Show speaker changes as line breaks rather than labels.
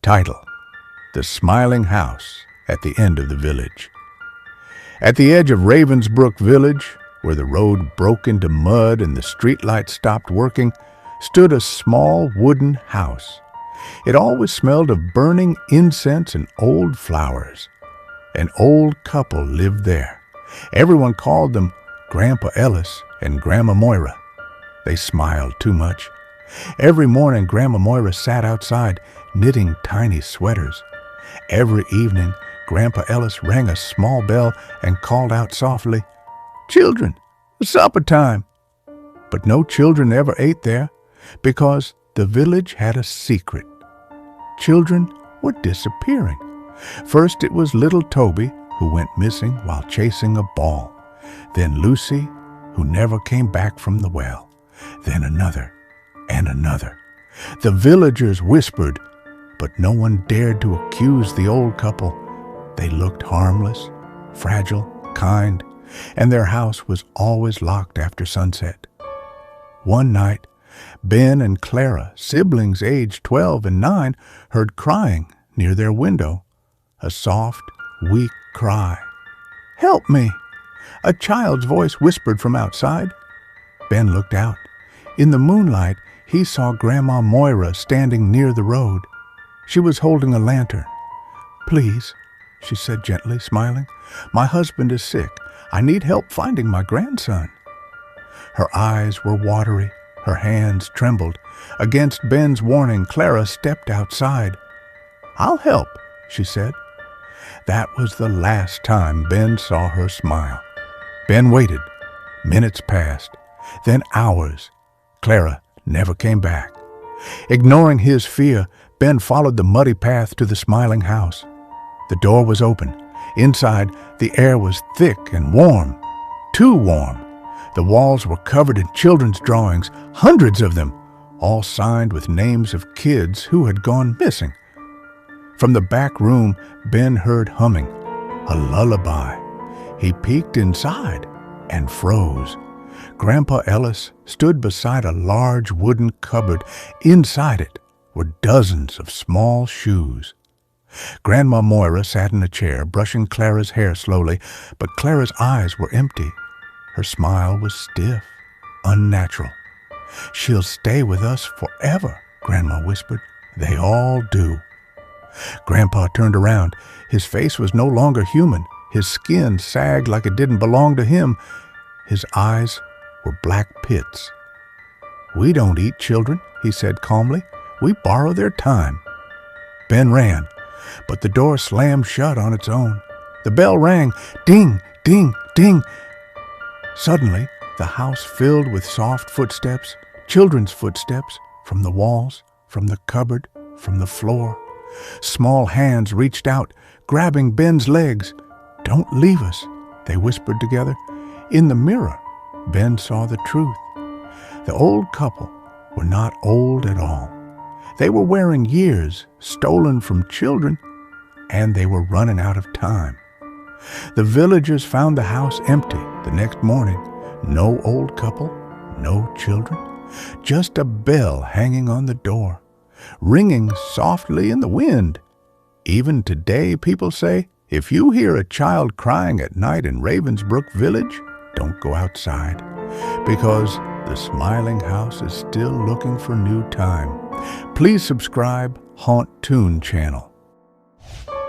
Title: The Smiling House at the End of the Village. At the edge of Ravensbrook Village, where the road broke into mud and the streetlights stopped working, stood a small wooden house. It always smelled of burning incense and old flowers. An old couple lived there. Everyone called them Grandpa Ellis and Grandma Moira. They smiled too much. Every morning, Grandma Moira sat outside knitting tiny sweaters. Every evening, Grandpa Ellis rang a small bell and called out softly, "Children, supper time!" But no children ever ate there, because the village had a secret. Children were disappearing. First it was little Toby, who went missing while chasing a ball. Then Lucy, who never came back from the well. Then another and another. The villagers whispered, but no one dared to accuse the old couple. They looked harmless, fragile, kind, and their house was always locked after sunset. One night, Ben and Clara, siblings aged 12 and 9, heard crying near their window. A soft, weak cry. "Help me!" A child's voice whispered from outside. Ben looked out. In the moonlight, he saw Grandma Moira standing near the road. She was holding a lantern. "Please," she said gently, smiling, "my husband is sick. I need help finding my grandson." Her eyes were watery. Her hands trembled. Against Ben's warning, Clara stepped outside. "I'll help," she said. That was the last time Ben saw her smile. Ben waited. Minutes passed, then hours. Clara never came back. Ignoring his fear, Ben followed the muddy path to the smiling house. The door was open. Inside, the air was thick and warm. Too warm. The walls were covered in children's drawings, hundreds of them, all signed with names of kids who had gone missing. From the back room, Ben heard humming, a lullaby. He peeked inside and froze. Grandpa Ellis stood beside a large wooden cupboard. Inside it were dozens of small shoes. Grandma Moira sat in a chair, brushing Clara's hair slowly, but Clara's eyes were empty. Her smile was stiff, unnatural. "She'll stay with us forever," Grandma whispered. "They all do." Grandpa turned around. His face was no longer human. His skin sagged like it didn't belong to him. His eyes were black pits. "We don't eat children," he said calmly. "We borrow their time." Ben ran, but the door slammed shut on its own. The bell rang, ding, ding, ding. Suddenly, the house filled with soft footsteps, children's footsteps, from the walls, from the cupboard, from the floor. Small hands reached out, grabbing Ben's legs. "Don't leave us," they whispered together. In the mirror, Ben saw the truth. The old couple were not old at all. They were wearing years stolen from children, and they were running out of time. The villagers found the house empty the next morning. No old couple, no children, just a bell hanging on the door, ringing softly in the wind. Even today, people say, if you hear a child crying at night in Ravensbrook Village, don't go outside, because the smiling house is still looking for new time. Please subscribe Haunt Tune channel.